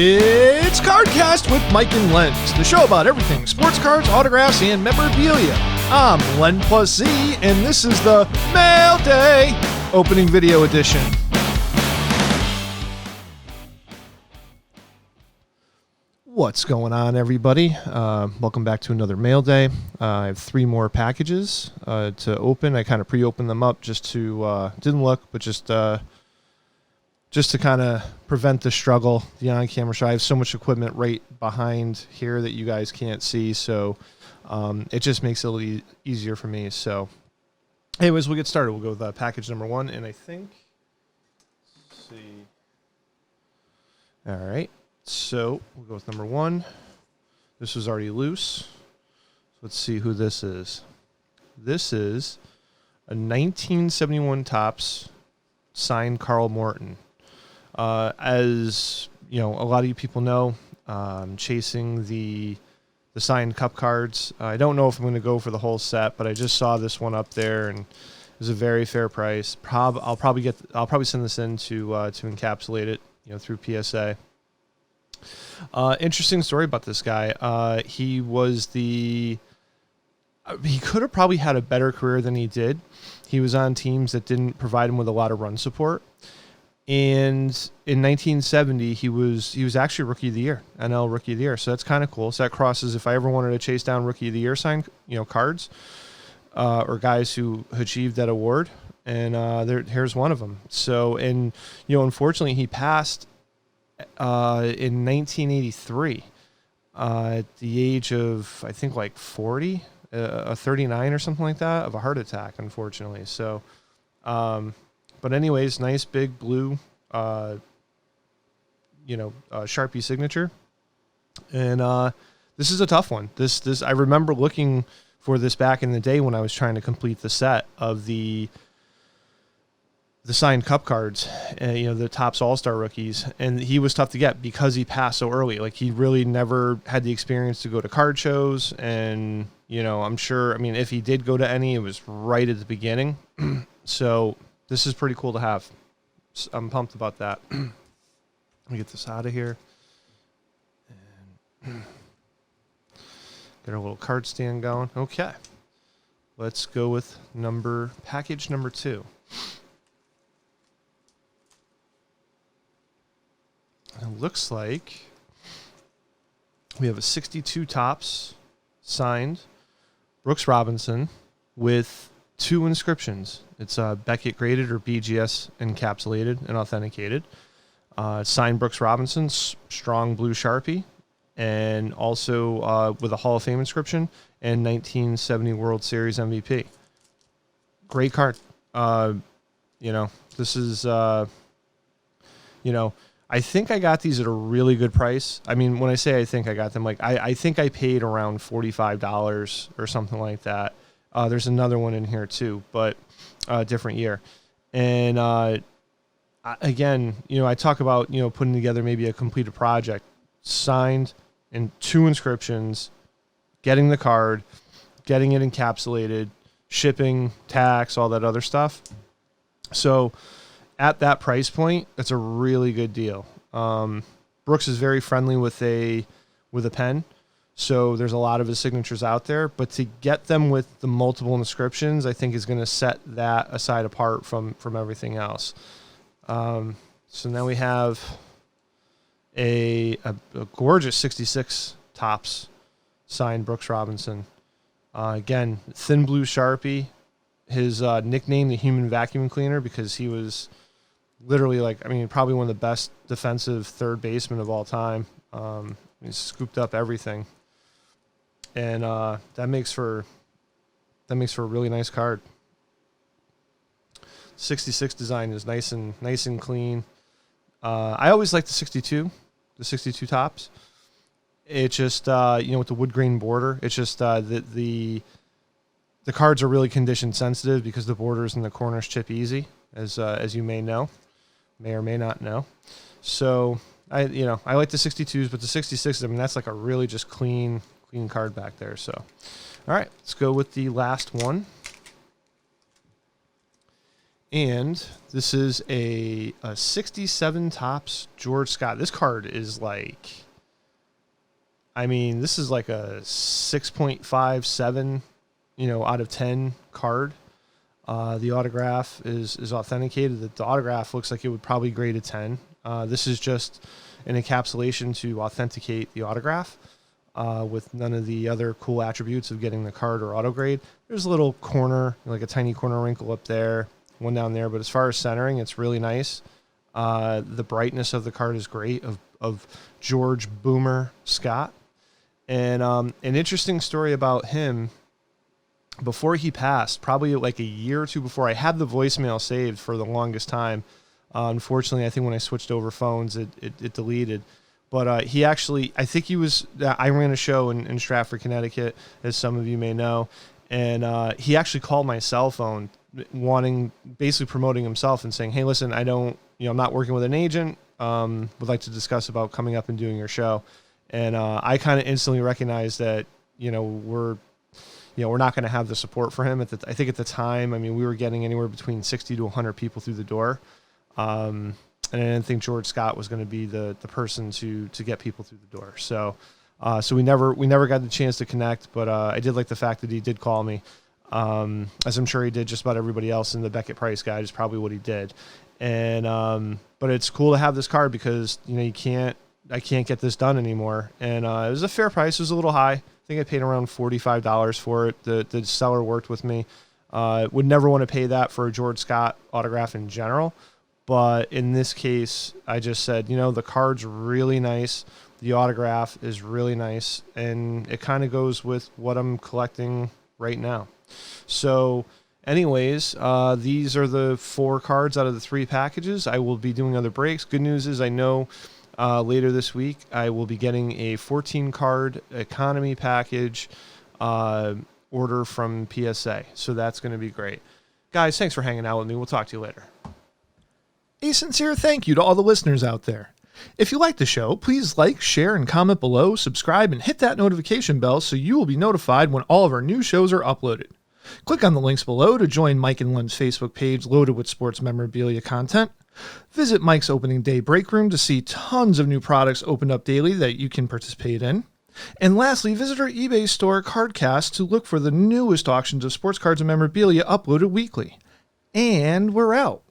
It's CardKast with Mike and Lenz, the show about everything sports cards, autographs, and memorabilia. I'm Len plus Z, and this is the Mail Day opening video edition. What's going on, everybody? Welcome back to another Mail Day. I have 3 more packages to open. I kind of pre-opened them up just to, didn't look, but just to kind of prevent the struggle, the on-camera shot. I have so much equipment right behind here that you guys can't see, so it just makes it a little easier for me. So anyways, we'll get started. We'll go with package number 1, and I think, let's see. All right, so we'll go with number 1. This was already loose. Let's see who this is. This is a 1971 Topps signed Carl Morton. As you know, a lot of you people know, chasing the signed cup cards. I don't know if I'm going to go for the whole set, but I just saw this one up there, and it was a very fair price. I'll probably send this in to encapsulate it, you know, through PSA. Interesting story about this guy. He could have probably had a better career than he did. He was on teams that didn't provide him with a lot of run support. And in 1970, he was actually Rookie of the Year, NL Rookie of the Year. So that's kind of cool. So that crosses, if I ever wanted to chase down Rookie of the Year signed, you know, cards, or guys who achieved that award, and here's one of them. So, and you know, unfortunately, he passed in 1983 at the age of, I think, like 40, 39 or something like that, of a heart attack, unfortunately. So, but anyways, nice big blue, Sharpie signature. And this is a tough one. This I remember looking for this back in the day when I was trying to complete the set of the signed cup cards, the Topps All-Star rookies. And he was tough to get because he passed so early. Like, he really never had the experience to go to card shows. And, you know, I'm sure, I mean, if he did go to any, it was right at the beginning. So this is pretty cool to have. I'm pumped about that. Let me get this out of here. And get our little card stand going. Okay. Let's go with package number 2. It looks like we have a 62 Topps signed Brooks Robinson with 2 inscriptions. It's Beckett graded or BGS encapsulated and authenticated. Signed Brooks Robinson, strong blue Sharpie, and also with a Hall of Fame inscription and 1970 World Series MVP. Great card. This is, I think I got these at a really good price. I mean, when I say I think I got them, like I think I paid around $45 or something like that. There's another one in here too, but different year. And again, I talk about, putting together maybe a completed project, signed and 2 inscriptions, getting the card, getting it encapsulated, shipping, tax, all that other stuff. So at that price point, that's a really good deal. Brooks is very friendly with a pen. So there's a lot of his signatures out there, but to get them with the multiple inscriptions, I think is going to set that aside apart from everything else. So now we have a gorgeous 66 Topps signed Brooks Robinson. Again, thin blue Sharpie. His nickname, the Human Vacuum Cleaner, because he was literally probably one of the best defensive third basemen of all time. He scooped up everything. And that makes for a really nice card. 66 design is nice and clean. I always like the 62 Topps. It just with the wood grain border. It's just the cards are really condition sensitive because the borders and the corners chip easy, as you may or may not know. So I like the 62s, but the 66s, I mean, that's like a really just clean card back there. So, all right, let's go with the last one. And this is a 67 Topps George Scott. This card is like, I mean, this is like a 6.57, out of 10 card. The autograph is authenticated. The autograph looks like it would probably grade a 10. This is just an encapsulation to authenticate the autograph with none of the other cool attributes of getting the card or auto grade. There's a little corner, like a tiny corner wrinkle up there, one down there. But as far as centering, it's really nice. The brightness of the card is great, of George Boomer Scott. And an interesting story about him, before he passed, probably like a year or two before, I had the voicemail saved for the longest time. Unfortunately, I think when I switched over phones, it deleted. But he actually, I think he was, I ran a show in Stratford, Connecticut, as some of you may know. And he actually called my cell phone basically promoting himself and saying, hey, listen, I'm not working with an agent. Would like to discuss about coming up and doing your show. And I kind of instantly recognized that, we're not going to have the support for him. I think at the time, I mean, we were getting anywhere between 60 to 100 people through the door. And I didn't think George Scott was going to be the person to get people through the door. So we never got the chance to connect, but I did like the fact that he did call me. As I'm sure he did just about everybody else in the Beckett Price guide is probably what he did. And but it's cool to have this card because, I can't get this done anymore. And it was a fair price. It was a little high. I think I paid around $45 for it. The seller worked with me. Would never want to pay that for a George Scott autograph in general. But in this case, I just said, the card's really nice. The autograph is really nice. And it kind of goes with what I'm collecting right now. So anyways, these are the 4 cards out of the 3 packages. I will be doing other breaks. Good news is I know later this week I will be getting a 14-card economy package order from PSA. So that's going to be great. Guys, thanks for hanging out with me. We'll talk to you later. A sincere thank you to all the listeners out there. If you like the show, please like, share, and comment below, subscribe, and hit that notification bell so you will be notified when all of our new shows are uploaded. Click on the links below to join Mike and Len's Facebook page loaded with sports memorabilia content. Visit Mike's opening day break room to see tons of new products opened up daily that you can participate in. And lastly, visit our eBay store CardKast to look for the newest auctions of sports cards and memorabilia uploaded weekly. And we're out.